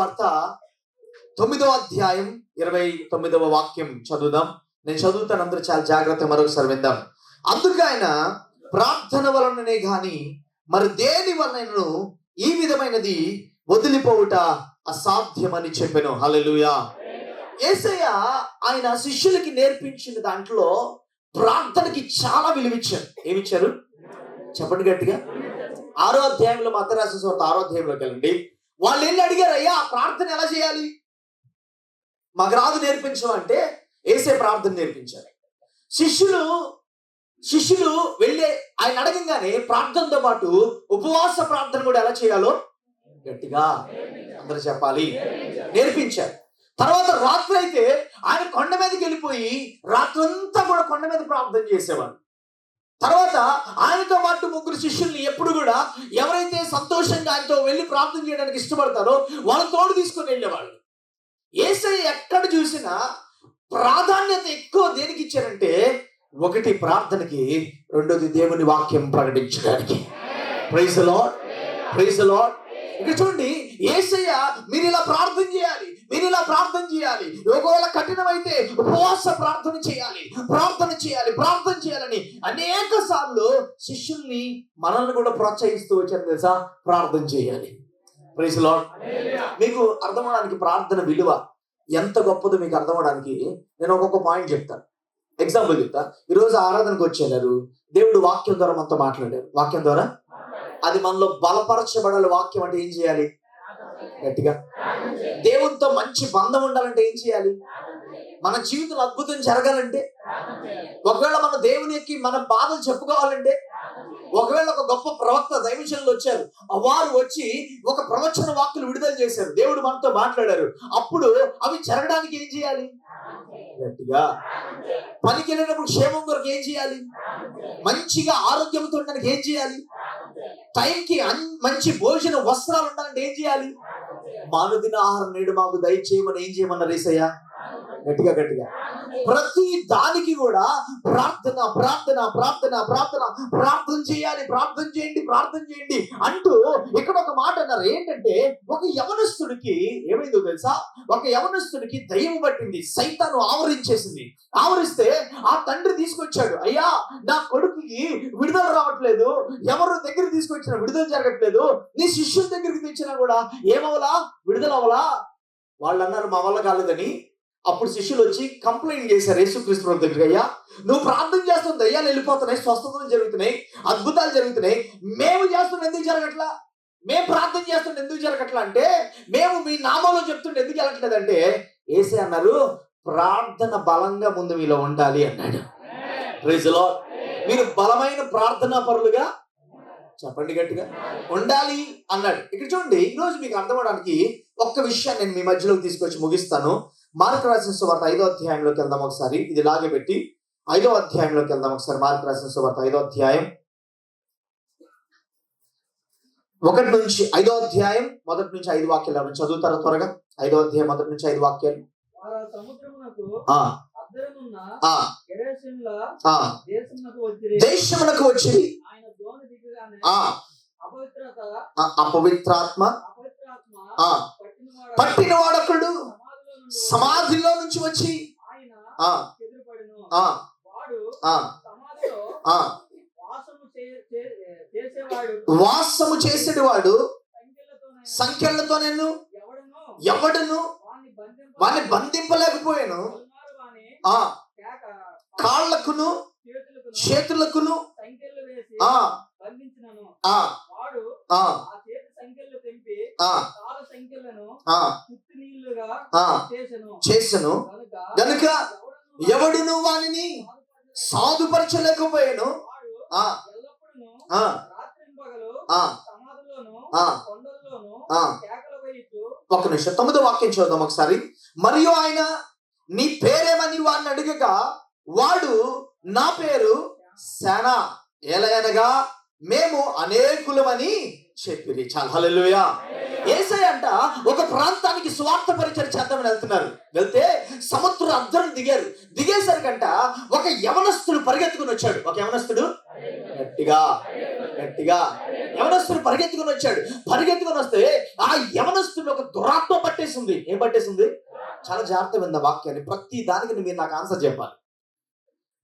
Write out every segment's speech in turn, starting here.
వార్త 9వ అధ్యాయం 29వ వాక్యం చదువుదాం. నేను చదువుతాను, అందరూ చాలా జాగ్రత్త మరొకసారి విందాం. అందుకు ఆయన ప్రార్థన వలననే గాని మరి దేని వలనను ఈ విధమైనది వదిలిపోవుట అసాధ్యమని చెప్పెను. హల్లెలూయా. యేసయ్య ఆయన శిష్యులకి నేర్పించిన దాంట్లో ప్రార్థనకి చాలా విలువిచ్చారు. ఏమిచ్చారు చెప్పండి గట్టిగా. 6వ అధ్యాయంలో మత్తయి రాసిన సువార్త 6వ అధ్యాయంలోకి వెళ్ళండి. వాళ్ళు వెళ్ళి అడిగారు, అయ్యా ప్రార్థన ఎలా చేయాలి, మాకు రాదు నేర్పించమంటే యేసే ప్రార్థన నేర్పించారు. శిష్యులు వెళ్ళి ఆయన అడగంగానే ప్రార్థనతో పాటు ఉపవాస ప్రార్థన కూడా ఎలా చేయాలో గట్టిగా అందరూ చెప్పాలి నేర్పించారు. తర్వాత రాత్రి అయితే ఆయన కొండ మీదకి వెళ్ళిపోయి రాత్రంతా కూడా కొండ మీద ప్రార్థన చేసేవాడు. తర్వాత ఆయనతో పాటు ముగ్గురు శిష్యుల్ని ఎప్పుడు కూడా ఎవరైతే సంతోషంగా ఆయనతో వెళ్ళి ప్రార్థన చేయడానికి ఇష్టపడతారో వాళ్ళ తోడు తీసుకొని వెళ్ళేవాళ్ళు. యేసయ్య ఎక్కడ చూసినా ప్రాధాన్యత ఎక్కువ దేనికి ఇచ్చారంటే, ఒకటి ప్రార్థనకి, రెండోది దేవుని వాక్యం ప్రకటించడానికి. Praise the lord, praise the lord. ఇక్కడ చూడండి, యేసయ్య మీరు ఇలా ప్రార్థన చేయాలి, మీరు ఇలా ప్రార్థన చేయాలి, ఒకవేళ కఠినమైతే ఉపవాస ప్రార్థన చేయాలి, ప్రార్థన చేయాలి, ప్రార్థన చేయాలని అనేక సార్లు శిష్యుల్ని మనల్ని కూడా ప్రోత్సహిస్తూ వచ్చారు తెలుసా, ప్రార్థన చేయాలి. Praise the lord. మీకు అర్థమవడానికి ప్రార్థన విలువ ఎంత గొప్పదో మీకు అర్థమవడానికి నేను ఒక్కొక్క పాయింట్ చెప్తాను. ఎగ్జాంపుల్ చెప్తా. ఈరోజు ఆరాధనకు వచ్చేవారు, దేవుడు వాక్యం ద్వారా మనతో మాట్లాడారు. వాక్యం ద్వారా అది మనలో బలపరచబడాలి. వాక్యం అంటే ఏం చేయాలి గట్టిగా. దేవునితో మంచి బంధం ఉండాలంటే ఏం చేయాలి, మన జీవితంలో అద్భుతం జరగాలంటే, ఒకవేళ మన దేవునికి మన బాధలు చెప్పుకోవాలంటే, ఒకవేళ ఒక గొప్ప ప్రవక్త దైవజనులు వచ్చారు, వారు వచ్చి ఒక ప్రవచన వాక్కులు విడుదల చేశారు, దేవుడు మనతో మాట్లాడారు, అప్పుడు అవి జరగడానికి ఏం చేయాలి గట్టిగా. పనికి వెళ్ళినప్పుడు క్షేమం కొరకు ఏం చేయాలి, మంచిగా ఆరోగ్యంతో ఉండడానికి ఏం చేయాలి, టైంకి మంచి భోజన వస్త్రాలు ఉండాలంటే ఏం చేయాలి, మానుదిన ఆహారం నేడు మాకు దయచేయమని ఏం చేయమన్నారు యేసయ్య గట్టిగా గట్టిగా. ప్రతి దానికి కూడా ప్రార్థన ప్రార్థన ప్రార్థన ప్రార్థన ప్రార్థన చేయాలి, ప్రార్థన చేయండి, ప్రార్థన చేయండి అంటూ ఇక్కడ ఒక మాట అన్నారు. ఏంటంటే, ఒక యవనస్తుడికి ఏమైందో తెలుసా, ఒక యవనస్తుడికి దయ్యం పట్టింది, సైతాను ఆవరించేసింది. ఆవరిస్తే ఆ తండ్రి తీసుకొచ్చాడు, అయ్యా నా కొడుకుకి విడుదల రావట్లేదు, ఎవరు దగ్గర తీసుకొచ్చినా విడుదల జరగట్లేదు, నీ శిష్యుల దగ్గరికి తెచ్చినా కూడా ఏమవలా విడుదల అవలా. వాళ్ళు అన్నారు మా వల్ల కాలేదని. అప్పుడు శిష్యులు వచ్చి కంప్లైంట్ చేశారు యేసుక్రీస్తు దగ్గరికి, అయ్యా నువ్వు ప్రార్థన చేస్తుంది, దయ్యాలు వెళ్ళిపోతున్నాయి, స్వస్థతలు జరుగుతున్నాయి, అద్భుతాలు జరుగుతున్నాయి, మేము చేస్తున్న ఎందుకు జరగట్లా, మేము ప్రార్థన చేస్తుంటే ఎందుకు జరగట్లా అంటే, మేము మీ నామంలో చెప్తుంటే ఎందుకు జరగట్లేదంటే, యేసే అన్నారు ప్రార్థన బలంగా ముందు మీలో ఉండాలి అన్నాడు. Praise the lord. మీరు బలమైన ప్రార్థనా పరులుగా చెప్పండి గట్టిగా ఉండాలి అన్నాడు. ఇక్కడ చూడండి, ఈరోజు మీకు అర్థమవడానికి ఒక్క విషయాన్ని నేను మీ మధ్యలోకి తీసుకొచ్చి ముగిస్తాను. మార్కు రాసిన సువార్త 5వ అధ్యాయంలోకి వెళ్దాం ఒకసారి. ఇది లాగే పెట్టి 5వ అధ్యాయంలోకి వెళ్దాం ఒకసారి. మార్కు రాసిన సువార్త 5వ అధ్యాయం 1 నుంచి 5వ అధ్యాయం 1 నుంచి 5 వాక్యాలు చదువుతారా త్వరగా. 5వ అధ్యాయం 1 నుంచి 5 వాక్యాలు. దేశమునకు వచ్చి అపవిత్రాత్మ పట్టిన వాడొకడు సమాధిలో నుంచి వచ్చి వాసము చేసేవాడు సంఖ్యలతో నేను ఎవడును వాడిని బంధింపలేకపోయాను, కాళ్ళకును చేతులకును చేసను గనుక ఎవడును వానిని సాధుపరచలేకపోయాను. ఒక నిమిషం 9వ వాక్యం చూద్దాం ఒకసారి. మరియు ఆయన నీ పేరేమని వాడిని అడగగా వాడు నా పేరు సేన ఏలయనగా మేము అనేకులమని చెప్పిరి. చాలా హల్లెలూయా. యేసయ్య అంట ఒక ప్రాంతానికి స్వార్థ పరిచయం చేద్దామని వెళ్తున్నారు. వెళ్తే సముద్ర అద్దరం దిగారు. దిగేసరికంట ఒక యవనస్తుడు పరిగెత్తుకుని వచ్చాడు. ఒక యవనస్తుడు గట్టిగా గట్టిగా యవనస్తుడు పరిగెత్తుకుని వస్తే ఆ యవనస్తుడు ఒక దురాత్మ పట్టేసింది. ఏం పట్టేసింది? చాలా జాగ్రత్త విన్న వాక్యాన్ని, ప్రతి దానికి మీరు నాకు ఆన్సర్ చెప్పాలి.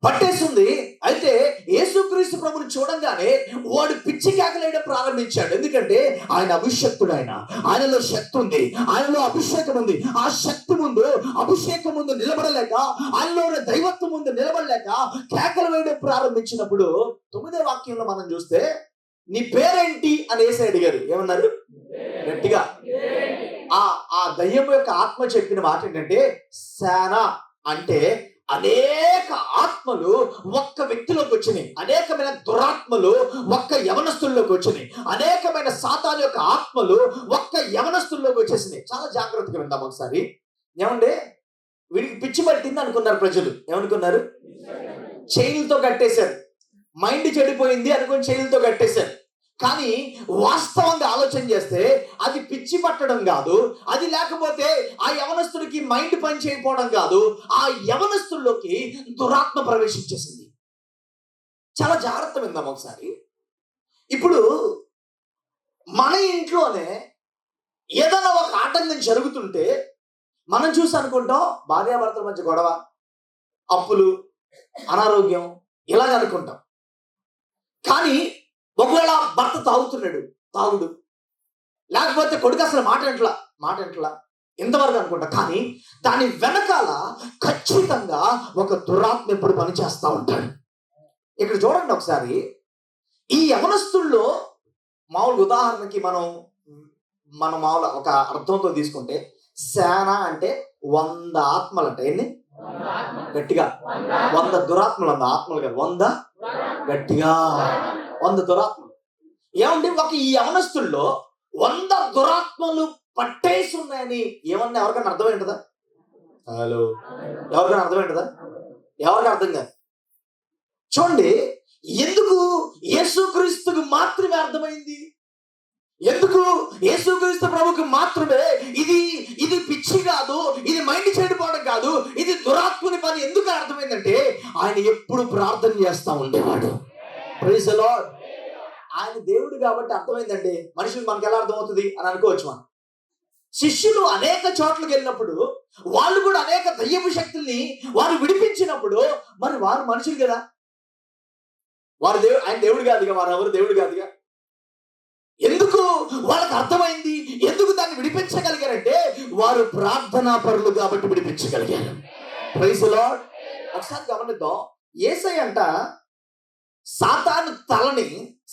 పట్టేసింది. అయితే యేసుక్రీస్తు ప్రభుని చూడంగానే వాడు పిచ్చి కేకలేయడం ప్రారంభించాడు. ఎందుకంటే ఆయన అభిషక్తుడు, ఆయనలో శక్తి ఉంది, ఆయనలో అభిషేకం ఉంది. ఆ శక్తి ముందు, అభిషేకం ముందు నిలబడలేక, ఆయనలో ఉన్న దైవత్వం ముందు నిలబడలేక కేకలు వేయడం ప్రారంభించినప్పుడు 9వ వాక్యంలో మనం చూస్తే, నీ పేరేంటి అని యేసయ్య అడిగారు. ఏమన్నారు? గట్టిగా ఆ దయ్యం యొక్క ఆత్మ చెప్పిన మాట ఏంటంటే, సేన అంటే అనేక ఆత్మలు ఒక్క వ్యక్తిలోకి వచ్చినాయి. అనేకమైన దురాత్మలు ఒక్క యవనస్తుల్లోకి వచ్చినాయి. అనేకమైన సాతాను యొక్క ఆత్మలు ఒక్క యవనస్తుల్లోకి వచ్చేసినాయి. చాలా జాగ్రత్తగా విందాం ఒకసారి. ఏమంటే వీడికి పిచ్చి పట్టింది అనుకున్నారు ప్రజలు. ఏమనుకున్నారు? చైన్లతో కట్టేశారు. మైండ్ చెడిపోయింది అనుకుని చైన్లతో కట్టేశారు. కానీ వాస్తవంగా ఆలోచన చేస్తే అది పిచ్చి పట్టడం కాదు, అది లేకపోతే ఆ యవనస్తుడికి మైండ్ పని చేయకపోవడం కాదు, ఆ యవనస్తుల్లోకి దురాత్మ ప్రవేశించేసింది. చాలా జాగ్రత్త విందాం ఒకసారి. ఇప్పుడు మన ఇంట్లోనే ఏదైనా ఒక ఆటంకం జరుగుతుంటే మనం చూసి అనుకుంటాం భార్యాభర్తల మధ్య గొడవ, అప్పులు, అనారోగ్యం ఇలాగ అనుకుంటాం. కానీ ఒకవేళ భర్త తాగుడు, లేకపోతే కొడుకు అసలు మాట ఎంట్లా ఇంతవరకు అనుకుంటా. కానీ దాని వెనకాల ఖచ్చితంగా ఒక దురాత్మ ఎప్పుడు పనిచేస్తూ ఉంటాడు. ఇక్కడ చూడండి ఒకసారి. ఈ యవనస్తుల్లో మామూలు ఉదాహరణకి మనం మామూలు ఒక అర్థంతో తీసుకుంటే, సేన అంటే 100 ఆత్మలు అంటే ఎన్ని? గట్టిగా 100 దురాత్మలు. 100 ఆత్మలు కాదు, 100 గట్టిగా 100 దురాత్మలు. ఏమండి ఈ యవనస్తుల్లో 100 దురాత్మలు పట్టేసి ఉన్నాయని ఏమన్నా ఎవరికైనా అర్థమైంటదా? హలో, ఎవరికైనా అర్థమైంటదా? ఎవరికి అర్థం కాదు. చూడండి, ఎందుకు యేసుక్రీస్తుకు మాత్రమే అర్థమైంది? ఎందుకు యేసుక్రీస్తు ప్రభుకి మాత్రమే ఇది పిచ్చి కాదు, ఇది మైండ్ చెడిపోవడం కాదు, ఇది దురాత్మని పని ఎందుకు అర్థమైందంటే ఆయన ఎప్పుడు ప్రార్థన చేస్తా ఉండేవాడు. Praise the lord. ఆయన దేవుడు కాబట్టి అర్థమైందండి. మనుషులు మనకి ఎలా అర్థమవుతుంది అని అనుకోవచ్చు మనం. శిష్యులు అనేక చోట్లకి వెళ్ళినప్పుడు వాళ్ళు కూడా అనేక దయ్యపు శక్తుల్ని వారు విడిపించినప్పుడు మరి వారు మనుషులు కదా, ఆయన దేవుడు కాదుగా, వారు ఎవరు దేవుడు కాదుగా. ఎందుకు వాళ్ళకి అర్థమైంది? ఎందుకు దాన్ని విడిపించగలిగారంటే వారు ప్రార్థనా పరులు కాబట్టి విడిపించగలిగారు. Praise the lord. ఒకసారి గమనిద్దాం. యేసయ్య అంట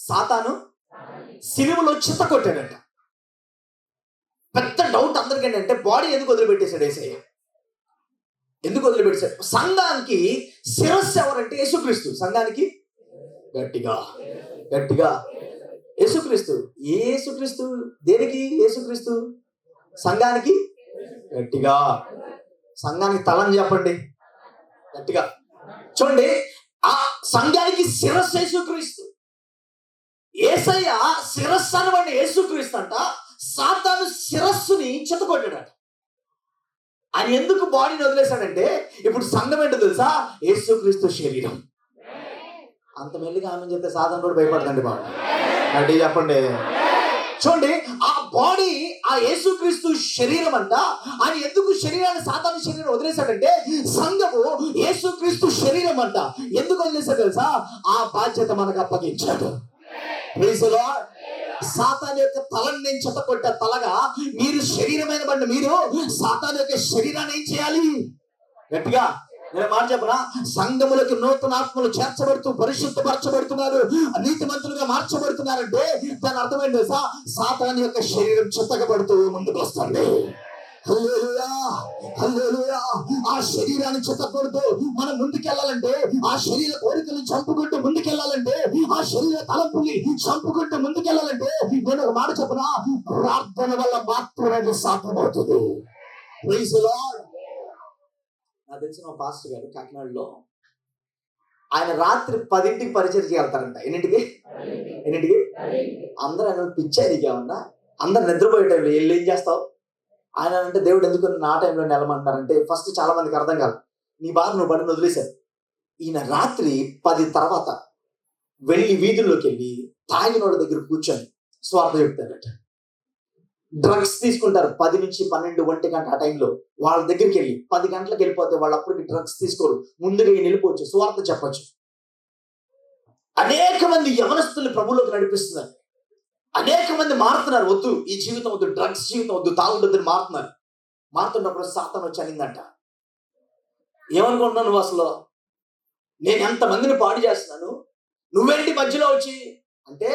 సాతాను సిలువలో చిత్త కొట్టాడంట. పెద్ద డౌట్ అందరికీ ఏంటంటే, బాడీ ఎందుకు వదిలిపెట్టేశాడు యేసయ్య? ఎందుకు వదిలిపెట్టేశాడు? సంఘానికి శిరస్సు ఎవరంటే యేసుక్రీస్తు. సంఘానికి గట్టిగా యేసుక్రీస్తు. యేసుక్రీస్తు దేనికి? యేసుక్రీస్తు సంఘానికి గట్టిగా. సంఘానికి తలని చెప్పండి గట్టిగా. చూడండి, ఆ సంఘానికి శిరస్సు యేసుక్రీస్తు. యేసయ్య శిరస్సు అనబడిన యేసుక్రీస్తు అంట సాతాను శిరస్సుని చితకొట్టాడట. ఆయన ఎందుకు బాడీని వదిలేశాడంటే, ఇప్పుడు సంఘం ఏంటో తెలుసా? యేసుక్రీస్తు శరీరం. అంత మెల్లిగా ఆమె చెప్తే సాతాను కూడా భయపడదండి బాబు. అంటే చెప్పండి. చూడండి, ఆ బాడీ ఆ యేసుక్రీస్తు శరీరం అంట. ఆయన ఎందుకు శరీరాన్ని, సాతాను శరీరం వదిలేశాడంటే, సంఘము యేసుక్రీస్తు శరీరం అంట. ఎందుకు వదిలేశాడు తెలుసా? ఆ బాధ్యత మనకు అప్పగించాడు. Praise the lord. సాతాను యొక్క తలని నేను చెత్తకొట్టే తలగా మీరు శరీరమైన బండి, మీరు సాతాను యొక్క శరీరాన్ని ఏం చేయాలి? గట్టిగా నేను మాట చెప్పనా? సంఘములకు నూతన ఆత్మలు చేర్చబడుతూ పరిశుద్ధపరచబడుతున్నారు, నీతిమంతులుగా మార్చబడుతున్నారంటే దాని అర్థమైంది తెలుసా? సాతాను యొక్క శరీరం చిత్తకబడుతూ ముందుకు వస్తుంది. హల్లెలూయా, హల్లెలూయా. ఆ శరీరాన్ని చిత్తకొడుతూ మనం ముందుకెళ్ళాలంటే, ఆ శరీర కోరికలను చంపుకుంటూ ముందుకెళ్ళాలంటే, ఆ శరీర తలంపుని చంపుకుంటూ ముందుకెళ్ళాలంటే నేను ఒక మాట చెప్పనా? ప్రార్థన వల్ల మాత్రమే సాధ్యమవుతుంది. Praise the lord. నాకు తెలిసిన ఒక పాస్టర్ గారు కాకినాడలో, ఆయన రాత్రి 10ంటికి పరిచయం వెళ్తారంట. ఎన్నింటికి? అందరూ ఆయన పిచ్చారు ఏమన్నా, అందరు నిద్రపోయే టైంలో వెళ్ళి ఏం చేస్తావు? ఆయన అంటే, దేవుడు ఎందుకు నా టైంలో నిలమంటారంటే, ఫస్ట్ చాలా మందికి అర్థం కాదు. నీ బాధ నువ్వు పడిని వదిలేశారు. ఈయన రాత్రి 10 తర్వాత వెళ్ళి వీధుల్లోకి వెళ్ళి తాగిన వాళ్ళ దగ్గర కూర్చొని స్వార్థ చెప్తారట. డ్రగ్స్ తీసుకుంటారు 10 నుంచి 12, 1 గంట ఆ టైంలో వాళ్ళ దగ్గరికి వెళ్ళి 10 గంటలకు వెళ్ళిపోతే వాళ్ళు అప్పటికి డ్రగ్స్ తీసుకోరు, ముందుగా ఈయన వెళ్ళిపోవచ్చు, స్వార్థ చెప్పచ్చు. అనేక మంది యవనస్తులు ప్రభువులోకి నడిపిస్తున్నారు. అనేక మంది మారుతున్నారు. వద్దు, ఈ జీవితం వద్దు, డ్రగ్స్ జీవితం వద్దు, తాగుడుద్దని మారుతున్నారు. మారుతున్నప్పుడు సాతాను వచ్చి అనిందంట, ఏమనుకుంటున్నావు నువ్వు అసలు, నేను ఎంతమందిని పాడు చేస్తున్నాను, నువ్వేంటి మధ్యలో వచ్చి అంటే,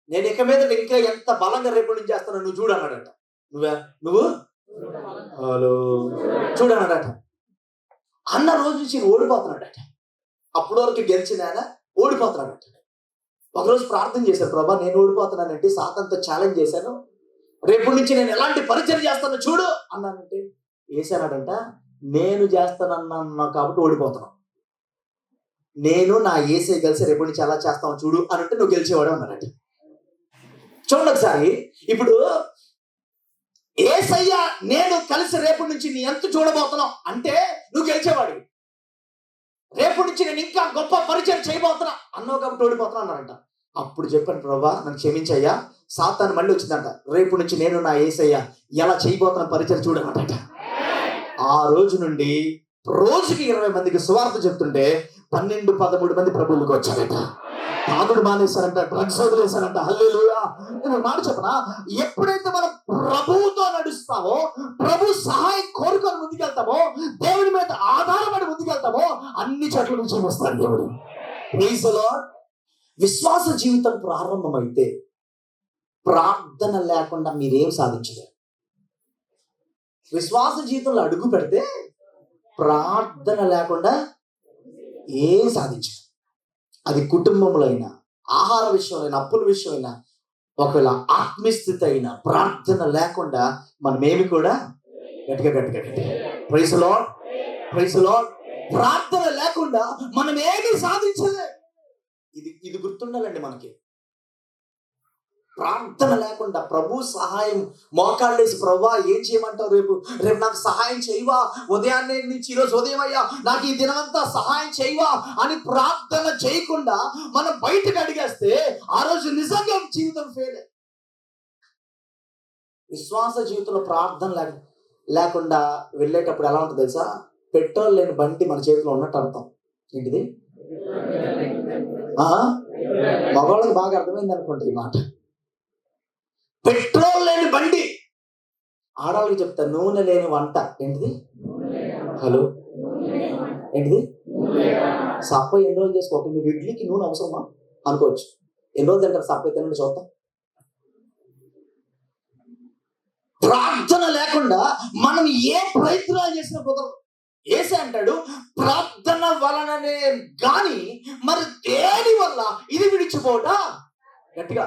నేను ఇక మీద ఇంకా ఎంత బలంగా రేపు నుంచి చేస్తాను నువ్వు చూడు అన్నాడట. నువ్వు హలో చూడు అన్నాడట. అన్న రోజు నుంచి ఓడిపోతున్నాడట. అప్పటి వరకు గెలిచిన ఆయన ఓడిపోతున్నాడట. ఒకరోజు ప్రార్థన చేశారు, ప్రభా నేను ఓడిపోతున్నానంటే సాతానుతో ఛాలెంజ్ చేశాను, రేపు నుంచి నేను ఎలాంటి పరిచయం చేస్తానో చూడు అన్నానంటే వేసానాడంట. నేను చేస్తానన్నా కాబట్టి ఓడిపోతున్నావు, నేను నా ఏసై కలిసి రేపు నుంచి ఎలా చేస్తావు చూడు అని అంటే నువ్వు గెలిచేవాడు అన్నారట. చూడండి ఒకసారి, ఇప్పుడు ఏసయ్య నేను కలిసి రేపు నుంచి నీ ఎంత చూడబోతున్నావు అంటే నువ్వు గెలిచేవాడు. రేపు నుంచి నేను ఇంకా గొప్ప పరిచయం చేయబోతున్నా అన్నావు కాబట్టి ఓడిపోతున్నా అన్నారంట. అప్పుడు చెప్పాను, ప్రభా నన్ను క్షమించయ్యా, సాతాను మళ్ళీ వచ్చిందంట, రేపు నుంచి నేను నా యేసయ్య ఎలా చేయబోతున్నా పరిచయం చూడమంట. ఆ రోజు నుండి రోజుకి 20 మందికి సువార్త చెప్తుంటే 12, 13 మంది ప్రభువులకు వచ్చారట. తాగుడు మానేశారంట, డ్రగ్స్ వదిలేశారంట. హల్లెలూయా. నేను మాట చెప్పనా, ఎప్పుడైతే మనం ప్రభువుతో నడుస్తామో, ప్రభు సహాయం కోరుకొని ముందుకెళ్తామో, దేవుడి మీద ఆధారపడి ముందుకెళ్తామో, అన్ని చోట్ల నుంచి వస్తాడు దేవుడు. Praise the lord. విశ్వాస జీవితం ప్రారంభమైతే ప్రార్థన లేకుండా మీరేం సాధించలేరు. విశ్వాస జీవితంలో అడుగు పెడితే ప్రార్థన లేకుండా ఏం సాధించరు. అది కుటుంబంలో అయినా, ఆహార విషయంలో అయినా, అప్పుల విషయం అయినా, ఒకవేళ ఆత్మీయస్థితి అయినా ప్రార్థన లేకుండా మనమేమి కూడా గట్టిగా praise the lord, praise the lord. ప్రార్థన లేకుండా మనం ఏమి సాధించలే. ఇది గుర్తుండాలండి మనకి. ప్రార్థన లేకుండా ప్రభు సహాయం మోకాళ్ళేసి, ప్రభువా ఏం చేయమంటావు, రేపు నాకు సహాయం చేయవా, ఉదయాన్నే నుంచి ఈరోజు ఉదయం అయ్యా నాకు ఈ దినమంతా సహాయం చేయవా అని ప్రార్థన చేయకుండా మనం బయటకు అడిగేస్తే ఆ రోజు నిజంగా జీవితం ఫెయిల్. విశ్వాస జీవితంలో ప్రార్థన లేకుండా వెళ్ళేటప్పుడు ఎలా ఉంటుంది తెలుసా, పెట్రోల్ లేని బండి మన చేతిలో ఉన్నట్టు అర్థం. ఏంటిది? మగవాళ్ళకి బాగా అర్థమైంది అనుకుంటా ఈ మాట. పెట్రోల్ లేని బండి. ఆడవాళ్ళకి చెప్తా, నూనె లేని వంట. ఏంటిది? హలో, ఏంటిది? సప్ప ఎన్ని రోజులు చేసుకోవాలి, మీరు ఇడ్లీకి నూనె అవసరమా అనుకోవచ్చు. ఎన్ని రోజులు తింటారు సప్ప తినండి చూద్దాం. ప్రార్థన లేకుండా మనం ఏ ప్రయత్నాలు చేసినా కుదరదు. యేసే అంటాడు, ప్రార్థన వలననే గాని మరి దేని వల్ల ఇది విడిచిపోట. గట్టిగా,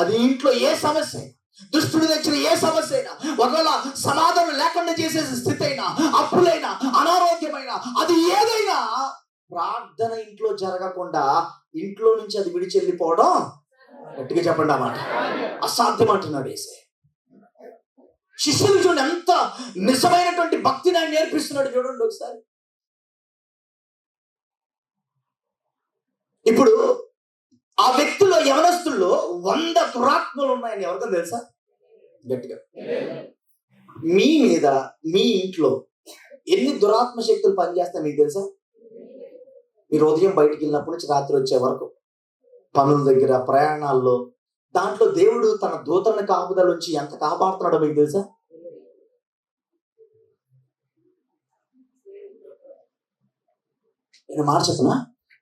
అది ఇంట్లో ఏ సమస్య అయినా, దుష్టుడు తెచ్చిన ఏ సమస్య అయినా, ఒకవేళ సమాధానం లేకుండా చేసే స్థితి అయినా, అప్పులైనా, అనారోగ్యమైనా, అది ఏదైనా ప్రార్థన ఇంట్లో జరగకుండా ఇంట్లో నుంచి అది విడిచి వెళ్ళిపోవడం, గట్టిగా చెప్పండి అన్నమాట, అసాధ్యం అంటున్నాడు యేసే. శిష్యులు చూడండి ఎంత నిజమైనటువంటి భక్తిని ఆయన నేర్పిస్తున్నాడు చూడండి ఒకసారి. ఇప్పుడు ఆ వ్యక్తుల్లో, యవనస్తుల్లో 100 దురాత్మలు ఉన్నాయని ఎవరికో తెలుసా? గట్టిగా, మీ మీద మీ ఇంట్లో ఎన్ని దురాత్మ శక్తులు పనిచేస్తాయి మీకు తెలుసా? మీరు ఉదయం బయటికి వెళ్ళినప్పటి నుంచి రాత్రి వచ్చే వరకు, పనుల దగ్గర, ప్రయాణాల్లో, దాంట్లో దేవుడు తన దూతలను కాపుదల నుంచి ఎంత కాపాడుతున్నాడో మీకు తెలుసా? నేను మాట చెప్పనా,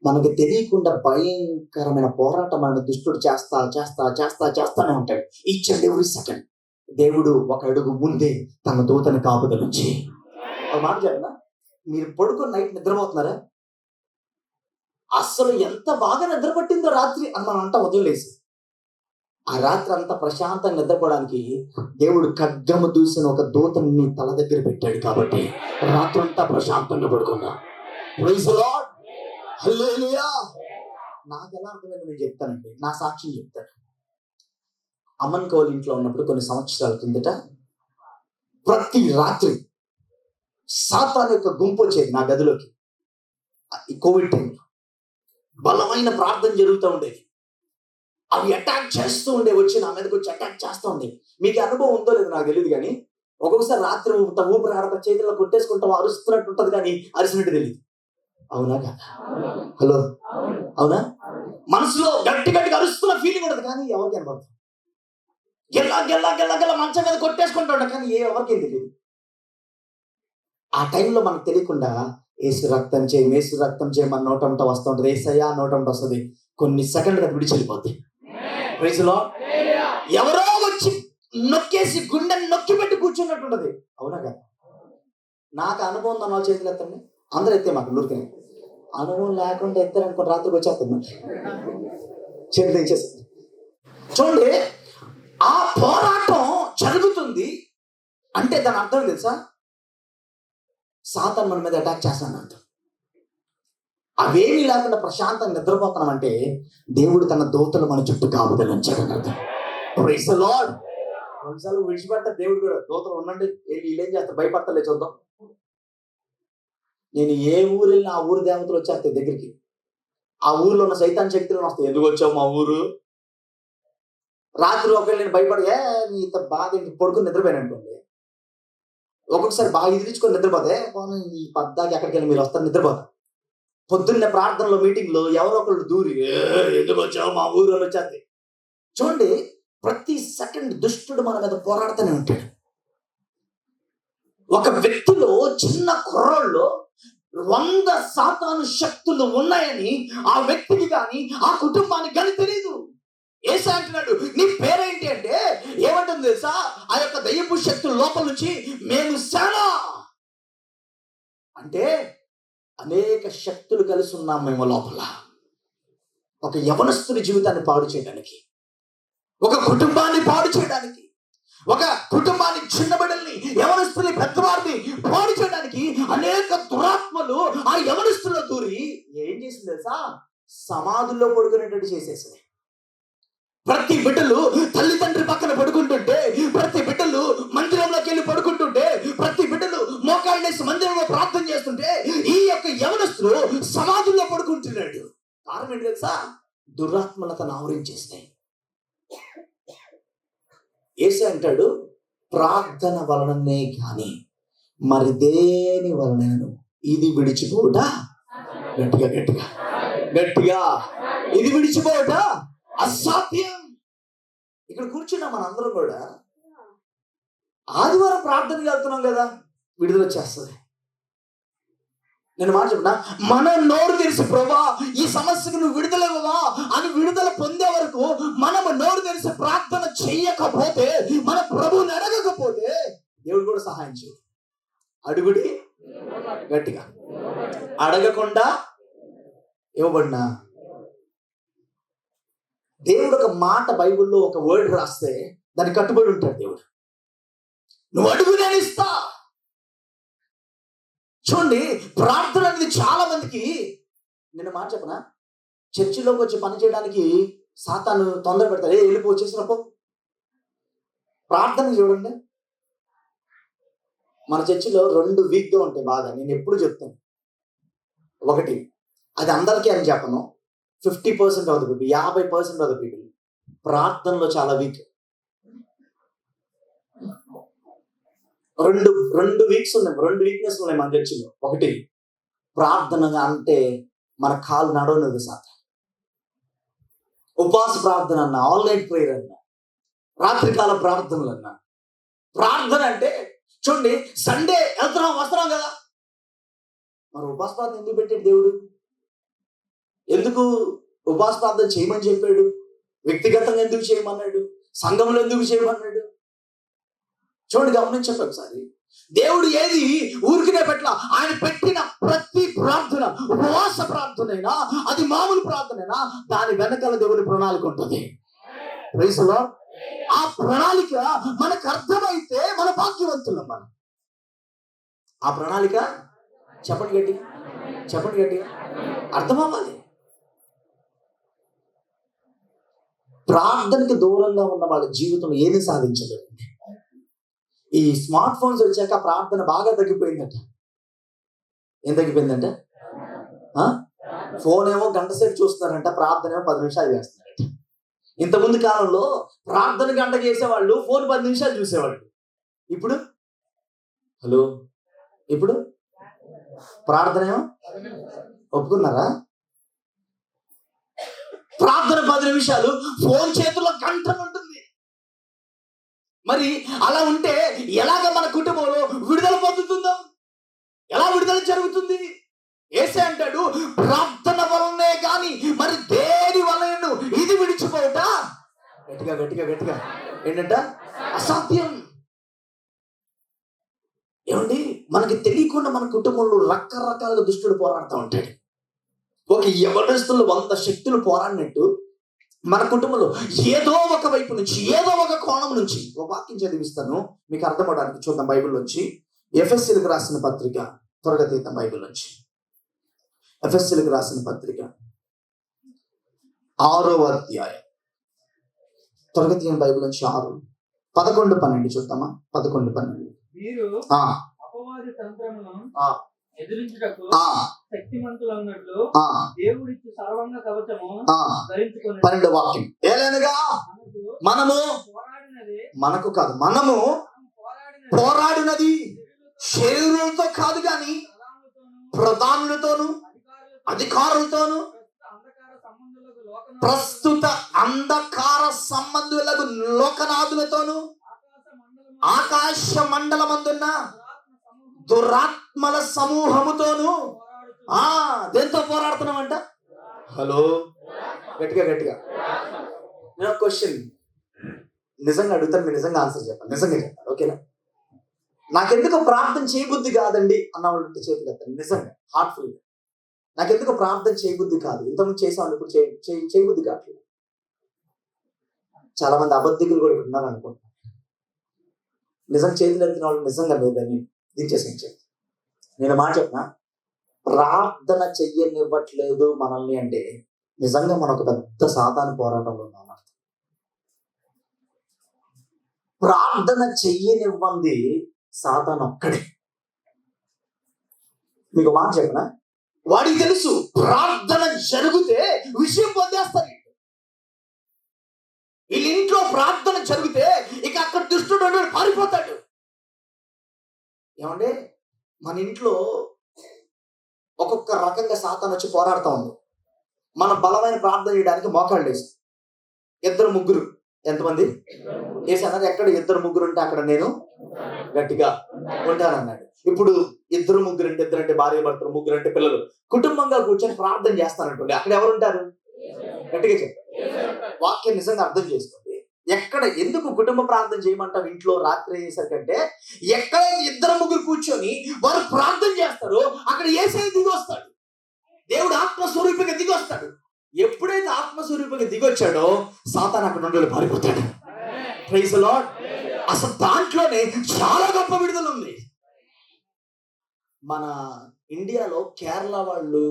మనకు తెలియకుండా భయంకరమైన పోరాటం మన దుష్టుడు చేస్తానే ఉంటాడు. ఈచ్ అండ్ ఎవ్రీ సెకండ్ దేవుడు ఒక అడుగు ముందే తన దూతని కాపుదల నుంచి. ఒక మాట చెప్పనా, మీరు పడుకొని నైట్ నిద్రపోతున్నారా? అసలు ఎంత బాగా నిద్ర పట్టిందో రాత్రి అని మనం అంతా ఉదయం లేసి, ఆ రాత్రి అంతా ప్రశాంతంగా నిద్రపోవడానికి దేవుడు ఖడ్గము దూసిన ఒక దూతని తల దగ్గర పెట్టాడు కాబట్టి రాత్రి అంతా ప్రశాంతంగా పడుకున్నా. ప్రైజ్ ది లార్డ్, హల్లెలూయా. నాకు ఎలా అర్థమైందో నేను చెప్తానండి, నా సాక్ష్యం చెప్తాను. అమ్మన్ కౌల్ ఇంట్లో ఉన్నప్పుడు కొన్ని సంవత్సరాల కిందట ప్రతి రాత్రి సాతాను యొక్క గుంపు వచ్చేది నా గదిలోకి. ఈ కోవిడ్ టైంలో బలమైన ప్రార్థన జరుగుతూ ఉండేది. అవి అటాక్ చేస్తూ ఉండే, వచ్చి నా మీదకి వచ్చి అటాక్ చేస్తూ ఉండే. మీకు అనుభవం ఉందో లేదో నాకు తెలియదు, కానీ ఒక్కొక్కసారి రాత్రి ఊపిరి ఆడక చేతుల్లో కొట్టేసుకుంటాం, అరుస్తున్నట్టు ఉంటుంది కానీ అరిసినట్టు తెలియదు. అవునా కదా? హలో, అవునా? మనసులో గట్టి గట్టిగా అరుస్తున్న ఫీలింగ్ ఉంటుంది, కానీ ఎవరికి అనుభవం. గెల్ల మంచం మీద కొట్టేసుకుంటాడు, కానీ ఎవరికేం తెలియదు. ఆ టైంలో మనకు తెలియకుండా ఏసు రక్తం చేయి మన నోటంట వస్తూ ఉంటుంది. ఏసయ్యా నోటంట వస్తుంది, కొన్ని సెకండ్లు అది విడిచెళ్ళిపోద్ది. Praise lord. ఎవరో వచ్చి నొక్కేసి గుండెని నొక్కి పెట్టి కూర్చున్నట్టు ఉంటుంది. అవునా కదా? నాకు అనుభవం ఉందా? నా చేతులు ఎత్తండి, అందరూ ఎత్తే, మాకు ఊరికే అనుభవం లేకుండా ఎత్తారనుకో రాత్రికి వచ్చేస్తుంది, చేతులు తెచ్చేస్తుంది. చూడండి, ఆ పోరాటం జరుగుతుంది అంటే దాని అర్థం తెలుసా? సాతాను మన మీద అటాక్ చేస్తాను అర్థం. అవేమీ లేకుండా ప్రశాంతంగా నిద్రపోతున్నాం అంటే దేవుడు తన దూతలు మన చుట్టూ కాపుదలు ఉంచాడని అర్థం. Praise the lord. కొన్నిసార్లు విడిచిపెడతా దేవుడు కూడా, దూతలు ఉండండి, వీళ్ళేం చేస్తారు భయపడతలే చూద్దాం. నేను ఏ ఊరు వెళ్ళినా ఆ ఊరు దేవతలు వచ్చేస్తాయి దగ్గరికి. ఆ ఊర్లో ఉన్న సైతాన్ శక్తులను వస్తాయి. ఎందుకు వచ్చావు మా ఊరు? రాత్రి ఒకవేళ నేను భయపడి నీ ఇంత బాధ ఇంటి పడుకుని నిద్రపోయాను అనుకోండి, ఒక్కొక్కసారి బాగా ఎదిరించుకొని నిద్రపోతే ఈ పద్దాకి ఎక్కడికి వెళ్ళి మీరు వస్తారు నిద్రపోతా. పొద్దున్న ప్రార్థనలో మీటింగ్లో ఎవరో ఒకళ్ళు దూరి ఎందుకు వచ్చావు మా ఊరు అని వచ్చేది. చూడండి, ప్రతి సెకండ్ దుష్టుడు మన మీద పోరాడుతూనే ఉంటాడు. ఒక వ్యక్తిలో, చిన్న కుర్రోళ్ళు 100 సాతాను శక్తులు ఉన్నాయని ఆ వ్యక్తికి కానీ ఆ కుటుంబానికి కానీ తెలియదు. యేసు అంటున్నాడు, నీ పేరేంటి అంటే ఏమంటుంది తెలుసా? ఆ యొక్క దయ్యపు శక్తుల లోపల నుంచి మేము సేనా అంటే అనేక శక్తులు కలిసి ఉన్నాం మేము లోపల. ఒక యవనస్తుని జీవితాన్ని పాడు చేయడానికి, ఒక కుటుంబాన్ని పాడు చేయడానికి, ఒక కుటుంబాన్ని, చిన్నబిడ్డల్ని, యవనస్తుని, పెద్దవారిని పాడు చేయడానికి అనేక దురాత్మలు ఆ యవనస్తుల్లో దూరి ఏం చేసింది తెలుసా? సమాధుల్లో పడుకునేటట్టు చేసేసింది. ప్రతి బిడ్డలు తల్లిదండ్రి పక్కన పడుకుంటుంటే, ప్రతి బిడ్డలు మందిరంలోకి వెళ్ళి పడుకుంటుంటే, ప్రతి బిడ్డలు మోకాళ్ళేసి మందిరంలో ప్రార్థన చేస్తుంటే, ఈ యొక్క యవనస్తులు సమాధుల్లో పడుకుంటున్నాడు. కారణం ఏంటి తెలుసా? దురాత్మలు తను ఆవరించేస్తాయి. యేసు అంటాడు, ప్రార్థన వలననే కానీ మరి దేని వలనను ఇది విడిచిపోట. గట్టిగా ఇది విడిచిపోట అసాధ్యం. ఇక్కడ కూర్చున్నా మనందరం కూడా ఆదివారం ప్రార్థనకి వెళ్తున్నాం కదా, విడుదల వచ్చేస్తుంది. నేను మాట చెప్పిన, మనం నోరు తెరిచి ప్రభా ఈ సమస్యకు నువ్వు విడుదల ఇవ్వవా అని విడుదల పొందే వరకు మనము నోరు తెరిచి ప్రార్థన చెయ్యకపోతే, మన ప్రభువుని అడగకపోతే దేవుడు కూడా సహాయం చేయడు. అడుగుడి గట్టిగా, అడగకుండా ఇవ్వబడినా. దేవుడు ఒక మాట బైబిల్లో ఒక వర్డ్ రాస్తే దానికి కట్టుబడి ఉంటాడు దేవుడు. నువ్వు అడుగు నేను ఇస్తా. చూడండి, ప్రార్థన అనేది చాలా మందికి, నేను మాట చెప్పనా, చర్చిలోకి వచ్చి పని చేయడానికి సాతాను తొందర పెడతాడు. వెళ్ళిపో, వచ్చేసినప్పో ప్రార్థన చూడండి. మన చర్చిలో 2 వీక్గా ఉంటాయి బాగా. నేను ఎప్పుడు చెప్తాను, ఒకటి అది అందరికీ అని చెప్పను, 50% of the people, 50% of the people ప్రార్థనలో చాలా వీక్. రెండు వీక్స్ ఉన్నాయి, 2 వీక్నెస్ ఉన్నాయి మన చర్చిలో. ఒకటి, ప్రార్థన అంటే మన కాలు నడవలేదు సార్. ఉపవాస ప్రార్థన అన్నా, ఆల్ నైట్ ప్రేయర్ అన్నా, రాత్రికాల ప్రార్థనలు అన్నా. ప్రార్థన అంటే చూడండి, సండే వెళ్తున్నాం వస్తున్నాం కదా, మరి ఉపవాస ప్రార్థన ఎందుకు పెట్టాడు దేవుడు? ఎందుకు ఉపవాస ప్రార్థన చేయమని చెప్పాడు? వ్యక్తిగతంగా ఎందుకు చేయమన్నాడు? సంఘంలో ఎందుకు చేయమన్నాడు? చూడండి, గమనించండి ఒకసారి. దేవుడు ఏది ఊరికినే పెట్టలా. ఆయన పెట్టిన ప్రతి ప్రార్థన, ఉపవాస ప్రార్థనైనా, అది మామూలు ప్రార్థనైనా, దాని వెనకాల దేవుని ప్రణాళిక ఉంటుంది. Praise the lord. ఆ ప్రణాళిక మనకు అర్థమైతే మన భాగ్యవంతులం. మనం ఆ ప్రణాళిక చెప్పండి గట్టిగా అర్థం అవ్వాలి. ప్రార్థనకి దూరంగా ఉన్న వాళ్ళ జీవితం ఏమి సాధించలేదు. ఈ స్మార్ట్ ఫోన్స్ వచ్చాక ప్రార్థన బాగా తగ్గిపోయిందట. ఏం తగ్గిపోయిందంట? ఫోన్ ఏమో గంట సేపు చూస్తున్నారంట, ప్రార్థన ఏమో 10 నిమిషాలు చేస్తున్నారట. ఇంతకుముందు కాలంలో ప్రార్థన గంట చేసేవాళ్ళు ఫోన్ 10 నిమిషాలు చూసేవాళ్ళు. ఇప్పుడు హలో ఇప్పుడు ప్రార్థన ఏమో ఒప్పుకున్నారా? ప్రార్థన 10 నిమిషాలు, ఫోన్ చేతుల్లో గంట ఉంటుంది. మరి అలా ఉంటే ఎలాగ మన కుటుంబంలో విడుదల పొందుతుందో, ఎలా విడుదల జరుగుతుంది? యేసే అంటాడు, ప్రార్థన వలనే కానీ మరి దేని వలన ఇది విడిచిపోవుట గట్టిగా గట్టిగా గట్టిగా ఏంటంట అసాధ్యం. ఏమండి, మనకి తెలియకుండా మన కుటుంబంలో రకరకాలుగా దుష్టుడు పోరాడుతూ ఉంటాడు. ఒక యవనస్తులు 100 శక్తులు పోరాడినట్టు మన కుటుంబంలో ఏదో ఒక వైపు నుంచి, ఏదో ఒక కోణం నుంచి, ఒక వాక్యం చదివిస్తాను మీకు అర్థమవడానికి. చూద్దాం బైబిల్ నుంచి. ఎఫెసీయులకు రాసిన పత్రిక, త్వరగా తీద్దాం బైబిల్ నుంచి. ఎఫెసీయులకు రాసిన పత్రిక 6వ అధ్యాయం, త్వరగా తీయండి బైబిల్ నుంచి. 6, 11, 12 చూద్దామా? 11, 12. మీరు అపవాది తంత్రమును ఎదిరించుటకు శక్తిమంతులన్నట్లు దేవుడిచ్చి సర్వాంగ కవచము ధరించుకొని. 12వ వాక్యం. ఏలనగా మనము మనకు కాదు, మనము పోరాడినది శరీరులతో కాదు గాని ప్రధానులతోను అధికారులతోను ప్రస్తుత అంధకార సంబంధులకు లోకనాథులతోను ఆకాశ మండలమందున్న దురాత్మల సమూహముతోను దేంతో పోరాడుతున్నామంట? హలో గట్టిగా గట్టిగా. నేను క్వశ్చన్ నిజంగా అడుగుతాను, మీరు నిజంగా ఆన్సర్ చెప్పాలి, నిజంగా చెప్పాలి, ఓకేనా? నాకెందుకు ప్రార్థన చేయబుద్ధి కాదండి అన్న వాళ్ళు చేతులు ఎత్తండి, నిజంగా హార్ట్ఫుల్. నాకెందుకు ప్రార్థన చేయబుద్ధి కాదు, ఇంతకుముందు చేసాను, ఇప్పుడు చేయబుద్ధి కావట్లేదు. చాలా మంది అబద్ధికులు కూడా ఉన్నారు అనుకుంటున్నాను. నిజంగా చేతులు ఎత్తిన వాళ్ళు నిజంగా లేదని దించేసి నేను మాట చెప్పిన, ప్రార్థన చెయ్యనివ్వట్లేదు మనల్ని అంటే నిజంగా మన ఒక పెద్ద సాతాను పోరాటంలో ఉన్నాం. ప్రార్థన చెయ్యనివ్వంది సాతాను ఒక్కడే. మీకు మాట చెప్పిన, వాడికి తెలుసు ప్రార్థన జరిగితే విషయం పొందేస్తారు. వీళ్ళ ఇంట్లో ప్రార్థన జరిగితే ఇక అక్కడ దుష్టుడు పారిపోతాడు. ఏమంటే మన ఇంట్లో ఒక్కొక్క రకంగా సాతాను వచ్చి పోరాడుతూ ఉంది. మన బలమైన ప్రార్థన చేయడానికి మోకాళ్ళు వేసి 2 3 ఎంతమంది వేసన్నారు? ఎక్కడ 2 3 ఉంటే అక్కడ నేను గట్టిగా ఉంటానన్నాడు. ఇప్పుడు 2 3 అంటే 2 అంటే భార్య భర్తలు, 3 అంటే పిల్లలు, కుటుంబంగా కూర్చొని ప్రార్థన చేస్తానంటుంది. అక్కడ ఎవరు ఉంటారు? గట్టిగా చెప్పండి. వాక్యం నిజంగా అర్థం చేసుకోండి. ఎక్కడ ఎందుకు కుటుంబ ప్రార్థన చేయమంటారు ఇంట్లో రాత్రి అయ్యేసరికంటే, ఎక్కడైతే 2 3 కూర్చొని వారు ప్రార్థన చేస్తారో అక్కడ యేసయ్య దిగి వస్తాడు. దేవుడు ఆత్మస్వరూపిగా దిగి వస్తాడు. ఎప్పుడైతే ఆత్మస్వరూపిగా దిగొచ్చాడో సాతాను అక్కడ నుండి పారిపోతాడు. Praise the lord. అసలు దాంట్లోనే చాలా గొప్ప విడుదల ఉంది. మన ఇండియాలో కేరళ వాళ్ళు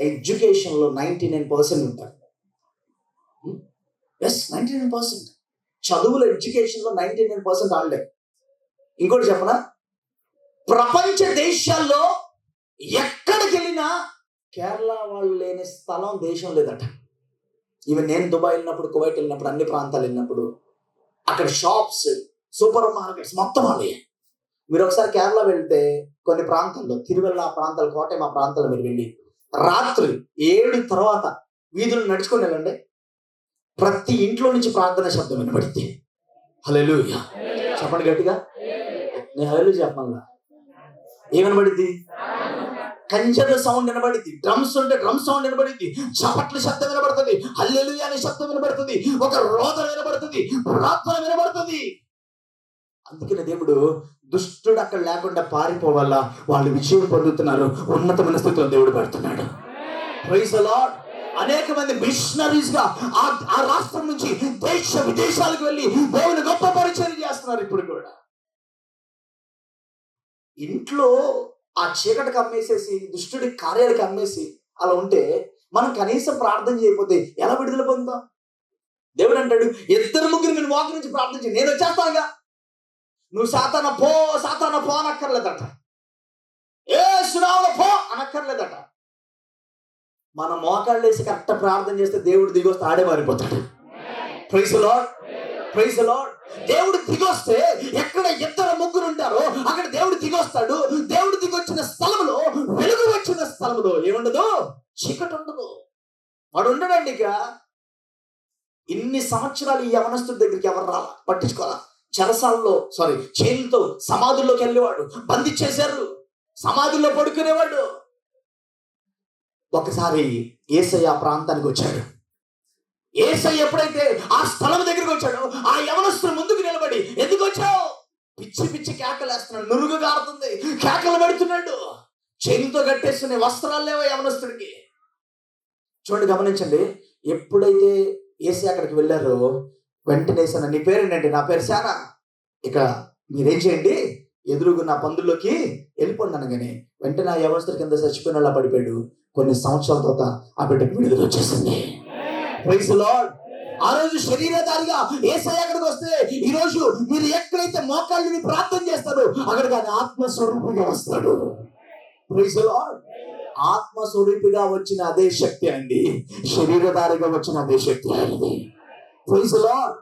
ఎడ్యుకేషన్లో 99% ఉంటారు. 99% చదువులు, ఎడ్యుకేషన్లో 99% వాళ్ళే. ఇంకోటి చెప్పనా, ప్రపంచ దేశాల్లో ఎక్కడికి వెళ్ళినా కేరళ వాళ్ళు లేని స్థలం, దేశం లేదట. ఈవెన్ నేను దుబాయ్ వెళ్ళినప్పుడు, కువైట్ వెళ్ళినప్పుడు, అన్ని ప్రాంతాలు వెళ్ళినప్పుడు అక్కడ షాప్స్, సూపర్ మార్కెట్స్ మొత్తం వాళ్ళే. మీరు ఒకసారి కేరళ వెళ్తే కొన్ని ప్రాంతాల్లో, తిరువెల్ల ప్రాంతాలు, కోటయం ఆ ప్రాంతాల్లో మీరు వెళ్ళి రాత్రి 7 తర్వాత వీధులు నడుచుకొని వెళ్ళండి, ప్రతి ఇంట్లో నుంచి ప్రార్థన శబ్దం వినబడింది. హల్లెలూయా చెప్పండి గట్టిగా. నేను హల్లెలూయా చెప్పమల్లా ఏమనబడింది? కంచెల సౌండ్ వినబడింది, డ్రమ్స్ ఉంటే డ్రమ్ సౌండ్ వినబడింది, చప్పట్ల శబ్దం వినబడుతుంది, హల్లెలూయా అనే శబ్దం వినబడుతుంది, ఒక రోదన వినబడుతుంది, ప్రార్థన వినబడుతుంది. అందుకనే దేవుడు దుష్టుడు అక్కడ లేకుండా పారిపోవాలా, వాళ్ళు విజయం పొందుతున్నారు, ఉన్నతమైన స్థితిలో దేవుడు పెడుతున్నాడు. Praise the lord. అనేక మంది మిషనరీస్ గా ఆ రాష్ట్రం నుంచి దేశ విదేశాలకు వెళ్ళి దేవుని గొప్ప పరిచయం చేస్తున్నారు. ఇప్పుడు కూడా ఇంట్లో ఆ చీకటికి అమ్మేసేసి, దుష్టుడి కార్యాలకు అమ్మేసి అలా ఉంటే మనం కనీసం ప్రార్థన చేయకపోతే ఎలా విడుదల పొందుతాం? దేవుడు అంటాడు, 2 3 మీరు వాకి నుంచి ప్రార్థన చేయి, నేను వచ్చేస్తానుగా, నువ్వు సాతాన పో అనక్కర్లేదట, యేసునామములో పో అనక్కర్లేదట. మన మోకాళ్ళు వేసి కరెక్ట్ ప్రార్థన చేస్తే దేవుడు దిగి వస్తే ఆడే మారిపోతాడు. Praise the lord, praise the lord. దేవుడు దిగొస్తే ఎక్కడ ఇద్దరు ముగ్గురు ఉంటారో అక్కడ దేవుడు దిగొస్తాడు. దేవుడు దిగొచ్చిన స్థలంలో, వెలుగు వచ్చిన స్థలంలో ఏముండదు? చీకటి ఉండదు. వాడు ఉండడండి. ఇక ఇన్ని సంవత్సరాలు ఈ యవనస్తుడి దగ్గరికి ఎవరు రాలా, పట్టించుకోవాలా. చెరసాలలో జైలుతో సమాధుల్లోకి వెళ్ళేవాడు, బంధించేశారు, సమాధుల్లో పడుకునేవాడు. ఒకసారి యేసయ్య ఆ ప్రాంతానికి వచ్చాడు. యేసయ్య ఎప్పుడైతే ఆ స్థలం దగ్గరికి వచ్చాడో ఆ యవనస్తుడు ముందుకు నిలబడి, ఎందుకు వచ్చావు? పిచ్చి పిచ్చి కేకలు వేస్తున్నాడు, నురుగు కారుతుంది, కేకలు పెడుతున్నాడు. చేతితో కట్టేస్తున్న వస్త్రాలు లేవో యవనస్తుడికి. చూడండి, గమనించండి. ఎప్పుడైతే యేసయ్య అక్కడికి వెళ్ళారో వెంటనే వేసాను, నీ పేరేంటంటే? నా పేరు శానా. ఇక మీరేం చేయండి, ఎదురుగున్న పందుల్లోకి వెళ్ళిపోండి అనగానే వెంటనే ఆ యవనస్తుడి కింద చచ్చిపోయిన వాళ్ళ పడిపోయాడు. కొన్ని సంవత్సరాల తర్వాత ఆ బిడ్డకు విడుదల వచ్చేసింది. Praise the lord. ఆ రోజు శరీరధారిగా యేసయ్య అక్కడికి వస్తే, ఈ రోజు మీరు ఎక్కడైతే మోకాళ్ళని ప్రార్థన చేస్తారో అక్కడికి ఆయన ఆత్మస్వరూపిగా వస్తాడు. Praise the lord. ఆత్మస్వరూపిగా వచ్చిన అదే శక్తి అండి, శరీరధారిగా వచ్చిన అదే శక్తి అండి. Praise the lord.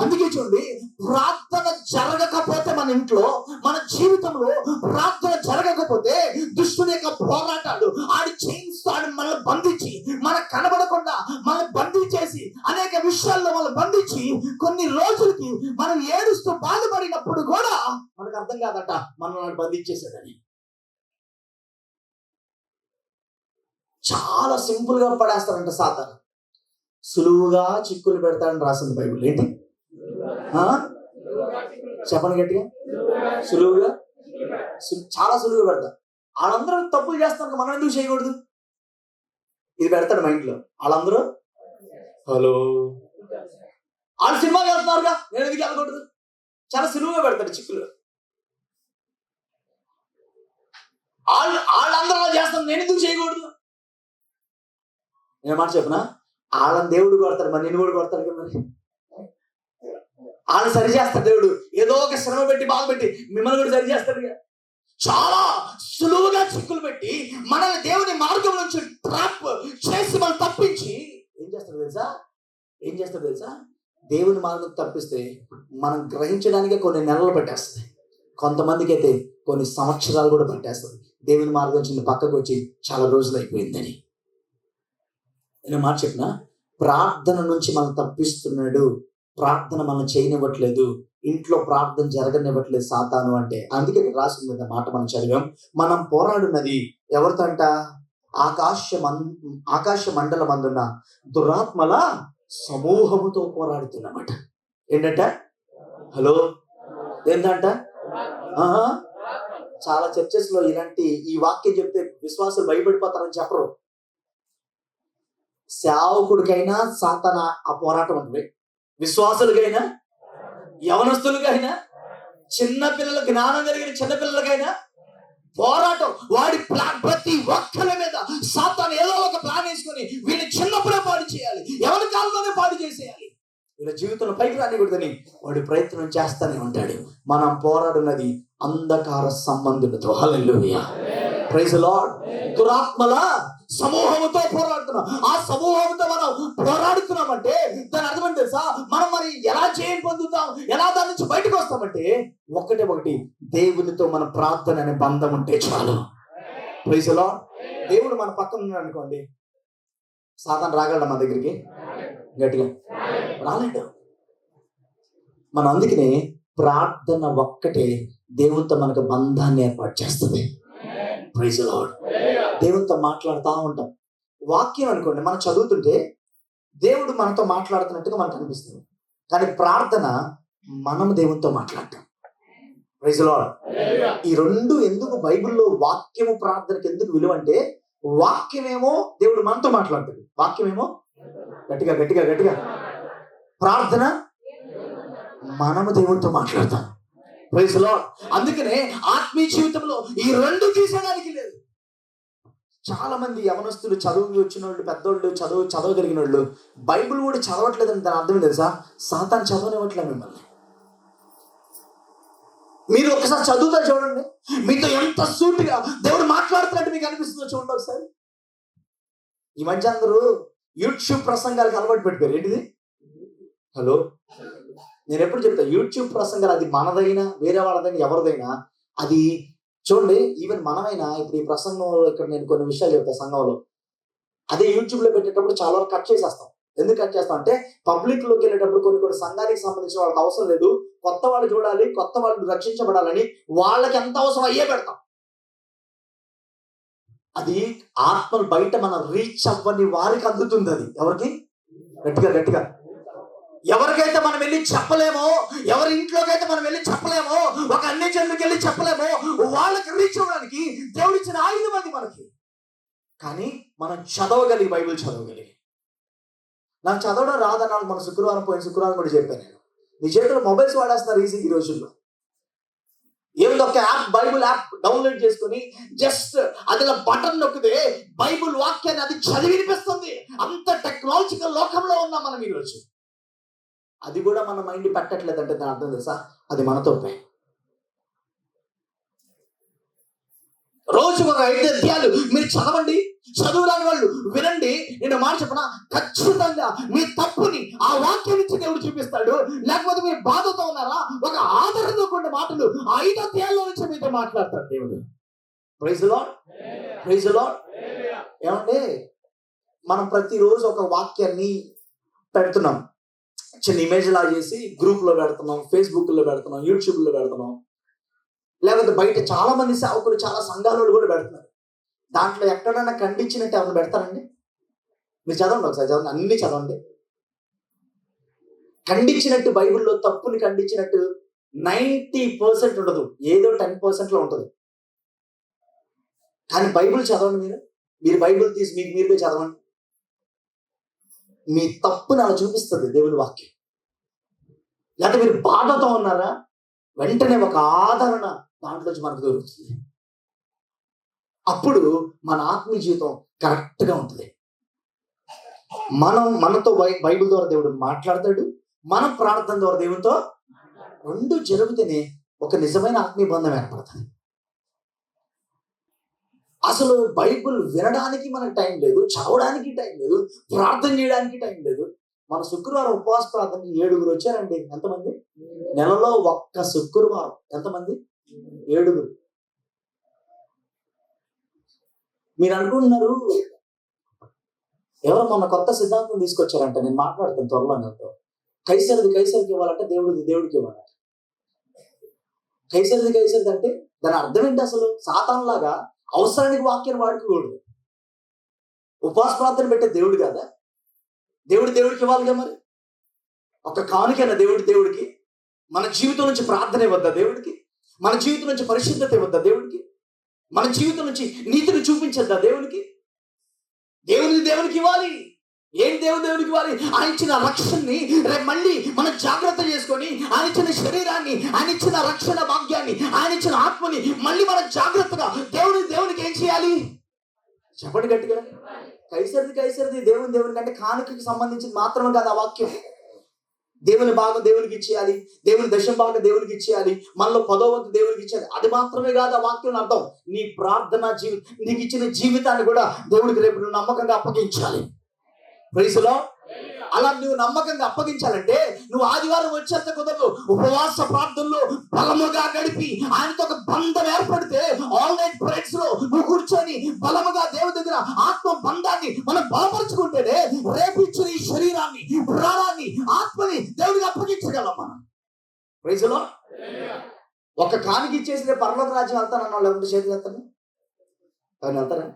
అందుకే చూడండి, ప్రార్థన జరగకపోతే మన ఇంట్లో, మన జీవితంలో ప్రార్థన జరగకపోతే దుష్టుని యొక్క పోరాటాలు, ఆడి చైన్స్ ఆడి మనల్ని బంధించి, మనకు కనబడకుండా మనల్ని బంధించేసి, అనేక విషయాల్లో మనల్ని బంధించి, కొన్ని రోజులకి మనం ఏడుస్తూ బాధపడినప్పుడు కూడా మనకు అర్థం కాదట మనల్ని బంధించేసాడని. చాలా సింపుల్ గా పడేస్తారంట సాతాను. సులువుగా చిక్కులు పెడతాడని రాసింది బైబిల్. ఏంటి? చెప్పండి గట్టిగా. సులువుగా, చాలా సులువుగా పెడతా. వాళ్ళందరూ తప్పులు చేస్తాను, మనం ఎందుకు చేయకూడదు? ఇది పెడతాడు మైండ్లో. వాళ్ళందరూ హలో, వాళ్ళు సినిమాకి వెళ్తున్నారుగా, నేను ఎందుకు వెళ్ళకూడదు? చాలా సులువుగా పెడతాడు చిక్కులు. వాళ్ళందరూ అలా చేస్తాను, నేను ఎందుకు చేయకూడదు? నేను మాట చెప్పనా, వాళ్ళని దేవుడు కొడతాడు, మరి నేను కూడా కొడతాడు కదా. మరి వాళ్ళని సరి చేస్తాడు దేవుడు. ఏదో ఒక శ్రమ పెట్టి, బాధ పెట్టి మిమ్మల్ని కూడా సరి చేస్తాడు. చాలా సులువుగా చిక్కులు పెట్టి మనల్ని దేవుని మార్గం నుంచి ట్రాప్ చేసి మనం తప్పించి ఏం చేస్తాడు తెలుసా? దేవుని మార్గం తప్పిస్తే మనం గ్రహించడానికే కొన్ని నెలలు పట్టేస్తుంది. కొంతమందికి అయితే కొన్ని సంవత్సరాలు కూడా పట్టేస్తుంది. దేవుని మార్గం నుంచి పక్కకు వచ్చి చాలా రోజులు అయిపోయిందని. నేను మాట చెప్పిన, ప్రార్థన నుంచి మనం తప్పిస్తున్నాడు, ప్రార్థన మనం చేయనివ్వట్లేదు, ఇంట్లో ప్రార్థన జరగనివ్వట్లేదు సాతాను అంటే. అందుకే రాసిన మాట మనం చదివాం. మనం పోరాడున్నది ఎవరితో అంట? ఆకాశ మండలం అందున్న దురాత్మల సమూహముతో పోరాడుతున్నమాట. ఏంటంట? హలో, ఏంటంట? చాలా చర్చెస్ లో ఇలాంటి ఈ వాక్యం చెప్తే విశ్వాసులు భయపడిపోతారని చెప్పరు. సేవకుడికైనా సాతాన ఆ పోరాటం ఉంటుంది, విశ్వాసులకైనా, యవనస్తులకైనా, చిన్నపిల్లల జ్ఞానం కలిగిన చిన్నపిల్లలకైనా పోరాటం. వాడి ప్లాన్ ప్రతి ఒక్కరి మీద సాతాను ఏదో ఒక ప్లాన్ వేసుకొని వీళ్ళని చిన్నప్పుడే పాడు చేయాలి, ఎవరి కాలంలోనే పాడు చేసేయాలి, వీళ్ళ జీవితంలో పైకి రానికూడదని వాడు ప్రయత్నం చేస్తూనే ఉంటాడు. మనం పోరాడున్నది అంధకార సంబంధులతో. హల్లెలూయా, ప్రైజ్ ది లార్డ్. దురాత్మల సమూహంతో పోరాడుతున్నాం. ఆ సమూహంతో మనం పోరాడుతున్నామంటే దాని అర్థం ఏంటి తెలుసా? మనం మరి ఎలా జయం పొందుతాం, ఎలా దాని నుంచి బయటకు వస్తామంటే ఒకటి దేవునితో మన ప్రార్థన అనే బంధం ఉంటే చాలు. Praise the lord. దేవుడు మన పక్కన ఉన్నాడు అనుకోండి, సాతాను రాగలడా మన దగ్గరికి? గట్టిగా రాలేడు. మనం అందుకనే ప్రార్థన ఒక్కటే దేవునితో మనకు బంధాన్ని ఏర్పాటు చేస్తుంది. Praise the lord. దేవునితో మాట్లాడుతూ ఉంటాం. వాక్యం అనుకోండి, మనం చదువుతుంటే దేవుడు మనతో మాట్లాడుతున్నట్టుగా మనకు అనిపిస్తుంది, కానీ ప్రార్థన మనం దేవునితో మాట్లాడటం. Praise the lord. ఈ రెండు ఎందుకు బైబిల్లో వాక్యము ప్రార్థనకి ఎందుకు విలువ అంటే, వాక్యమేమో దేవుడు మనతో మాట్లాడతాడు, వాక్యమేమో గట్టిగా ప్రార్థన మనము దేవునితో మాట్లాడతాం. Praise the lord. అందుకనే ఆత్మీయ జీవితంలో ఈ రెండు తీసేయడానికి లేదు. చాలా మంది యవనస్తులు, చదువు వచ్చిన వాళ్ళు, పెద్దోళ్ళు, చదవగలిగిన వాళ్ళు బైబిల్ కూడా చదవట్లేదని దాని అర్థం తెలుసా? సాతాను చదవనివ్వట్లేదు మిమ్మల్ని. మీరు ఒకసారి చదువుతా చూడండి, మీతో ఎంత సూటిగా దేవుడు మాట్లాడుతున్నట్టు మీకు అనిపిస్తుందో చూడండి ఒకసారి. ఈ మధ్య అందరూ యూట్యూబ్ ప్రసంగాలకు అలవాటు పెట్టారు. ఏంటిది? హలో, నేను ఎప్పుడు చెప్తా, యూట్యూబ్ ప్రసంగాలు అది మనదైనా వేరే వాళ్ళదైనా ఎవరిదైనా అది చూడండి. ఈవెన్ మనమైనా ఇప్పుడు ఈ ప్రసంగంలో ఇక్కడ నేను కొన్ని విషయాలు చెప్తా సంఘంలో, అదే యూట్యూబ్ లో పెట్టేటప్పుడు చాలా వరకు కట్ చేసేస్తాం. ఎందుకు కట్ చేస్తాం అంటే పబ్లిక్ లోకి వెళ్ళేటప్పుడు కొన్ని సంఘానికి సంబంధించిన వాళ్ళకి అవసరం లేదు, కొత్త వాళ్ళు చూడాలి, కొత్త వాళ్ళు రక్షించబడాలని వాళ్ళకి ఎంత అవసరం అయ్యే పెడతాం. అది ఆత్మలు బయట మనం రీచ్ అవ్వని వారికి అందుతుంది. అది ఎవరికి? గట్టిగా ఎవరికైతే మనం వెళ్ళి చెప్పలేమో, ఎవరి ఇంట్లోకి అయితే మనం వెళ్ళి చెప్పలేమో, ఒక అన్ని జన్మకి వెళ్ళి చెప్పలేమో, వాళ్ళకి రీచ్ అవ్వడానికి దేవుడిచ్చిన ఆయుధం అది మనకి. కానీ మనం చదవగలిగి, బైబిల్ చదవగలిగి. నాకు చదవడం రాదన్నాడు మన పోయిన శుక్రవారం కూడా చెప్పాను నేను. మీ చేతిలో మొబైల్స్ వాడేస్తున్నారు ఈజీగా ఈ రోజుల్లో. ఏమిటి, ఒక యాప్, బైబుల్ యాప్ డౌన్లోడ్ చేసుకుని జస్ట్ అదిలా బటన్ నొక్కితే బైబుల్ వాక్యాన్ని అది చదివి వినిపిస్తుంది. అంత టెక్నాలజికల్ లోకంలో ఉన్నాం మనం ఈరోజు. అది కూడా మన మైండ్ పెట్టట్లేదంటే దాని అర్థం తెలుసా, అది మన తప్పే. రోజు ఒక 5 అధ్యాయాలు మీరు చదవండి, చదువురాని వాళ్ళు వినండి. నేను మాట చెప్పనా, ఖచ్చితంగా మీ తప్పుని ఆ వాక్యం నుంచి దేవుడు చూపిస్తాడు. లేకపోతే మీరు బాధతో ఉన్నారా, ఒక ఆదరణతో కొన్ని మాటలు 5 అధ్యాయాల్లో నుంచి మీతో మాట్లాడతాడు దేవుడు. Praise the lord, praise the lord. ఏమంటే మనం ప్రతిరోజు ఒక వాక్యాన్ని పెడుతున్నాం, చిన్న ఇమేజ్ లా చేసి గ్రూప్ లో పెడుతున్నాం, ఫేస్బుక్ లో పెడుతున్నాం, యూట్యూబ్ లో పెడుతున్నాం, లేకపోతే బయట చాలా మంది సేవకులు, చాలా సంఘాలు కూడా పెడుతున్నారు. దాంట్లో ఎక్కడైనా ఖండించినట్టు ఎవరు పెడతారండి? మీరు చదవండి, ఒకసారి చదవండి, అన్ని చదవండి. ఖండించినట్టు, బైబిల్లో తప్పుని ఖండించినట్టు 90% ఉండదు, ఏదో 10% ఉంటుంది. కానీ బైబిల్ చదవండి, మీరు బైబిల్ తీసి మీకు మీరుగా చదవండి, మీ తప్పుని అలా చూపిస్తుంది దేవుని వాక్యం. లేకపోతే మీరు బాధతో ఉన్నారా, వెంటనే ఒక ఆదరణ దాంట్లోంచి మనకు దొరుకుతుంది. అప్పుడు మన ఆత్మీయ జీవితం కరెక్ట్గా ఉంటుంది. మనతో బైబిల్ ద్వారా దేవుడు మాట్లాడతాడు, మనం ప్రార్థన ద్వారా దేవునితో, రెండు జరిగితేనే ఒక నిజమైన ఆత్మీయ బంధం ఏర్పడుతుంది. అసలు బైబిల్ వినడానికి మనకు టైం లేదు, చదవడానికి టైం లేదు, ప్రార్థన చేయడానికి టైం లేదు. మన శుక్రవారం ఉపవాస ప్రార్థనకి 7 వచ్చారండి. ఎంతమంది? నెలలో ఒక్క శుక్రవారం ఎంతమంది? 7. మీరు అనుకుంటున్నారు ఎవరో మొన్న కొత్త సిద్ధాంతం తీసుకొచ్చారంట, నేను మాట్లాడుతాను త్వరలో. నాతో కైసరిది ఇవ్వాలంటే దేవుడికి ఇవ్వాలంట. కైసరిది అంటే దాని అర్థం ఏంటి? అసలు సాతాన్ లాగా అవసరానికి వాక్యాన్ని వాడుకోకూడదు. ఉపవాస ప్రార్థన పెట్టే దేవుడు కాదా? దేవుడికి ఇవ్వాలిగా. మరి ఒక కానుకైనా దేవుడికి మన జీవితం నుంచి ప్రార్థన ఇవ్వద్దా దేవుడికి? మన జీవితం నుంచి పరిశుద్ధత ఇవ్వద్దా దేవుడికి? మన జీవితం నుంచి నీతిని చూపించద్దా దేవుడికి? దేవునికి ఇవ్వాలి. ఏం దేవునికి ఇవ్వాలి? ఆయన ఇచ్చిన రక్షణని రేపు మళ్ళీ మనం జాగ్రత్త చేసుకొని, ఆయన ఇచ్చిన శరీరాన్ని, ఆయన ఇచ్చిన రక్షణ భాగ్యాన్ని, ఆయన ఇచ్చిన ఆత్మని మళ్ళీ మనం జాగ్రత్తగా దేవునికి ఏం చేయాలి? చెప్పండి గట్టిగా. కైసరిది దేవునికి అంటే కానుకకి సంబంధించింది మాత్రమే కాదు ఆ వాక్యం. దేవుని భాగం దేవునికి ఇచ్చేయాలి, దేవుని దశం భాగం దేవునికి ఇచ్చేయాలి, మనలో 10వ వంతు దేవునికి ఇచ్చేయాలి. అది మాత్రమే కాదు ఆ వాక్యం అర్థం. నీ ప్రార్థన నీకు ఇచ్చిన జీవితాన్ని కూడా దేవుడికి రేపు నువ్వు నమ్మకంగా అప్పగించాలి. Praise the Lord. అలా నువ్వు నమ్మకంగా అప్పగించాలంటే నువ్వు ఆదివారం వచ్చేంత కుదరదు. ఉపవాస ప్రార్థనలో బలముగా గడిపి ఆయనతో ఒక బంధం ఏర్పడితే, ఆల్ నైట్ ప్రేయర్స్ లో నువ్వు కూర్చొని బలముగా దేవుడి దగ్గర ఆత్మ బంధాన్ని మనం బలపరుచుకుంటేనే రేపు ఇచ్చిన ఈ శరీరాన్ని, ప్రాణాన్ని, ఆత్మని దేవుడికి అప్పగించగలం మనం. Praise the lord. ఒక కానుక ఇచ్చేసి పరలోక రాజ్యం వెళ్తానన్న వాళ్ళు ఎవరి చేతులు వెళ్తారు? కానీ వెళ్తారా?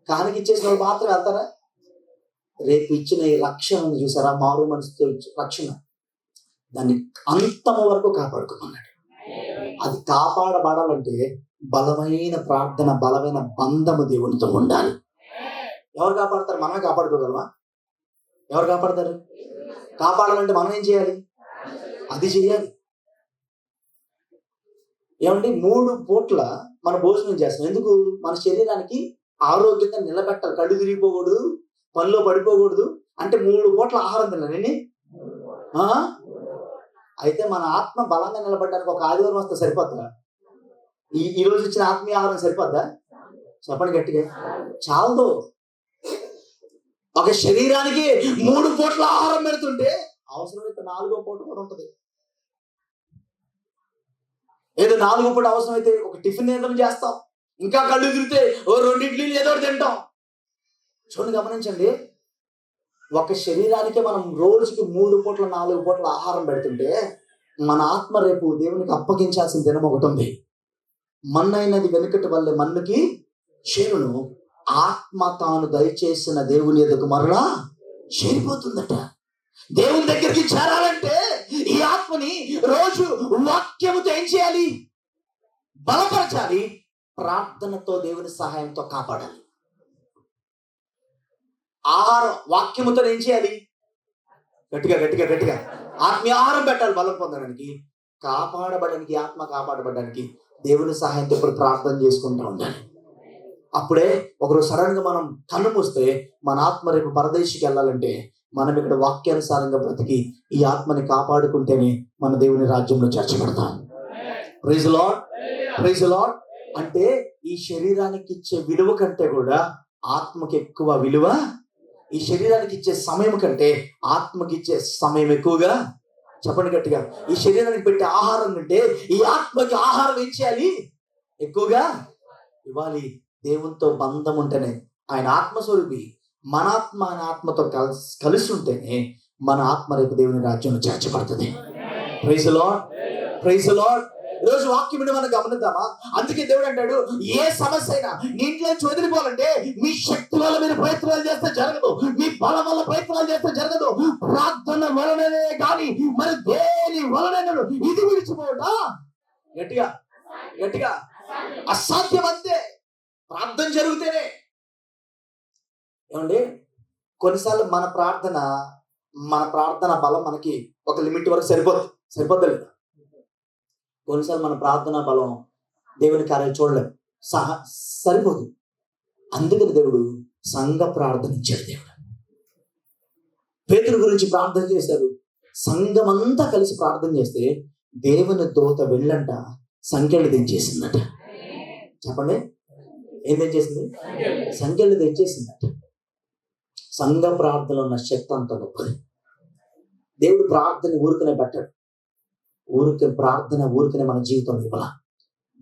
కానుక ఇచ్చేసిన వాళ్ళు మాత్రం వెళ్తారా? రేపు ఇచ్చిన ఈ రక్షణను చూసారా, మారు మనసుతో రక్షణ, దాన్ని అంతము వరకు కాపాడుకోమన్నాడు. అది కాపాడబడాలంటే బలమైన ప్రార్థన, బలమైన బంధము దేవునితో ఉండాలి. ఎవరు కాపాడతారు? మనమే కాపాడుకోగలమా? ఎవరు కాపాడతారు? కాపాడాలంటే మనం ఏం చేయాలి? అది చేయాలి. ఏమంటే 3 పూట్ల మన భోజనం చేస్తాం. ఎందుకు? మన శరీరానికి ఆరోగ్యంగా నిలబెట్టాలి. కళ్ళు తిరిగిపోకూడదు, పనిలో పడిపోకూడదు అంటే 3 పూట్ల ఆహారం తిన్నానండి. అయితే మన ఆత్మ బలంగా నిలబడడానికి ఒక ఆదివారం వస్తే సరిపోతుందా? ఈ రోజు ఇచ్చిన ఆత్మీయ ఆహారం సరిపోద్దా? చెప్పండి గట్టిగా. చాలదు. ఒక శరీరానికి 3 పూట్ల ఆహారం పెడుతుంటే అవసరమైతే 4వ పూట కూడా ఉంటుంది. ఏదో 4వ పూట అవసరమైతే ఒక టిఫిన్ ఏదైనా చేస్తాం, ఇంకా కళ్ళు తిరిగితే ఓ 2 ఇడ్లీలు ఏదో ఒకటి తింటాం. చూడండి, గమనించండి, ఒక శరీరానికే మనం రోజుకి 3 పూట్ల 4 పూట్ల ఆహారం పెడుతుంటే మన ఆత్మ రేపు దేవునికి అప్పగించాల్సిన దినం ఒకటి ఉంది. మన్నైనది వెనుకటి వల్లే మన్నుకి చేరును, ఆత్మ తాను దయచేసిన దేవుని ఎదుగు మరలా చేరిపోతుందట. దేవుని దగ్గరికి చేరాలంటే ఈ ఆత్మని రోజు వాక్యముతో ఏం చేయాలి? బలపరచాలి. ప్రార్థనతో దేవుని సహాయంతో కాపాడాలి. ఆహారం వాక్యముతో ఏం చేయాలి? గట్టిగా గట్టిగా గట్టిగా ఆత్మీయ ఆహారం పెట్టాలి బలం పొందడానికి. కాపాడబడడానికి, ఆత్మ కాపాడబడడానికి దేవుని సహాయంతో ఇప్పుడు ప్రార్థన చేసుకుంటూ ఉండాలి. అప్పుడే ఒకరోజు సడన్ గా మనం కన్ను మూస్తే మన ఆత్మ రేపు పరదేశికి వెళ్ళాలంటే మనం ఇక్కడ వాక్యానుసారంగా బ్రతికి ఈ ఆత్మని కాపాడుకుంటేనే మన దేవుని రాజ్యంలో చేర్చబడతాం. Praise lord, praise Lord. అంటే ఈ శరీరానికి ఇచ్చే విలువ కంటే కూడా ఆత్మకి ఎక్కువ విలువ. ఈ శరీరానికి ఇచ్చే సమయం కంటే ఆత్మకి ఇచ్చే సమయం ఎక్కువగా. చెప్పండి గట్టిగా. ఈ శరీరానికి పెట్టే ఆహారం కంటే ఈ ఆత్మకి ఆహారం ఏం చేయాలి? ఎక్కువగా ఇవ్వాలి. దేవునితో బంధం ఉంటేనే, ఆయన ఆత్మస్వరూపి, మన ఆత్మ ఆయన ఆత్మతో కలిసి ఉంటేనే మన ఆత్మ రేపు దేవుని రాజ్యంలో చేర్చబడుతుంది. Praise lord, praise lord. ఈరోజు వాక్యం మనం గమనిద్దామా? అందుకే దేవుడు అంటాడు, ఏ సమస్య అయినా నీ ఇంట్లో వదిలిపోవాలంటే మీ శక్తి వల్ల మీరు ప్రయత్నాలు చేస్తే జరగదు, మీ బలం వల్ల ప్రయత్నాలు చేస్తే జరగదు. ప్రార్థన వలననే కానీ మరి దేని వలన ఇది విడిచిపోవట గట్టిగా గట్టిగా అసాధ్యం. అంతే, ప్రార్థన జరిగితేనే. ఏమండి, కొన్నిసార్లు మన ప్రార్థన బలం మనకి ఒక లిమిట్ వరకు సరిపోద్ది లేదా? కొన్నిసార్లు మన ప్రార్థనా బలం దేవుని కార్యాలు చూడలేము, సరిపోదు. అందుకని దేవుడు సంఘ ప్రార్థన ఇచ్చాడు. దేవుడు పేతురు గురించి ప్రార్థన చేశాడు. సంఘం అంతా కలిసి ప్రార్థన చేస్తే దేవుని దూత వెళ్ళంట సంఖ్యలు తెంచేసిందట. చెప్పండి, ఏం తెంచేసింది? సంఖ్యలు తెంచేసిందట. సంఘ ప్రార్థనలో ఉన్న శక్తి అంత గొప్పది. దేవుడు ప్రార్థన ఊరికనే పెట్టాడు. ఊరికనే మన జీవితం ఇవ్వాల.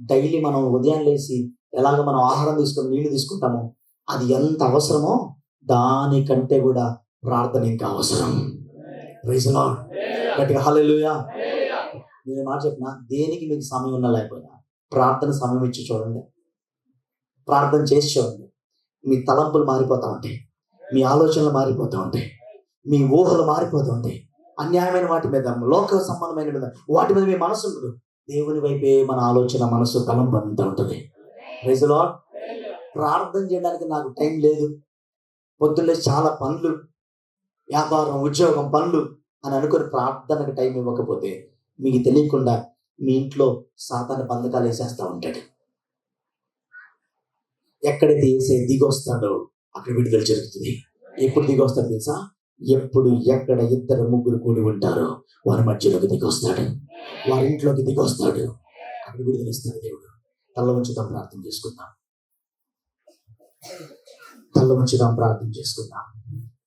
డైలీ మనం ఉదయం లేచి ఎలాగ మనం ఆహారం తీసుకొని నీళ్లు తీసుకుంటామో అది ఎంత అవసరమో దానికంటే కూడా ప్రార్థన ఇంకా అవసరం. ప్రైజ్ లార్డ్, గట్టిగా హల్లెలూయా. నేను మాట చెప్పిన, దేనికి మీకు సమయం ఉన్నా లేకపోయినా ప్రార్థన సమయం ఇచ్చి చూడండి, ప్రార్థన చేసి చూడండి. మీ తలంపులు మారిపోతూ ఉంటాయి, మీ ఆలోచనలు మారిపోతూ ఉంటాయి, మీ ఊహలు మారిపోతూ ఉంటాయి. అన్యాయమైన వాటి మీద, లోక సంబంధమైన మీద వాటి మీద మీ మనసు ఉండదు. దేవుని వైపే మన ఆలోచన, మనసు, తలంపు అంతా ఉంటుంది. Praise lord. ప్రార్థన చేయడానికి నాకు టైం లేదు, పొద్దున్నే చాలా పనులు, వ్యాపారం, ఉద్యోగం, పనులు అని అనుకుని ప్రార్థనకు టైం ఇవ్వకపోతే మీకు తెలియకుండా మీ ఇంట్లో సాతాను బంధకాలు వేసేస్తూ ఉంటాడు. ఎక్కడైతే వేసే దిగొస్తాడో అక్కడ విడుదల జరుగుతుంది. ఎప్పుడు దిగొస్తాడు తెలుసా? ఎప్పుడు ఎక్కడ 2-3 కూడి ఉంటారో వారి మధ్యలోకి దిగొస్తాడు, వారి ఇంట్లోకి దిగొస్తాడు, అక్కడ విడుదలిస్తాడు దేవుడు. తల్ల ఉంచుదాం, ప్రార్థన చేసుకుందాం.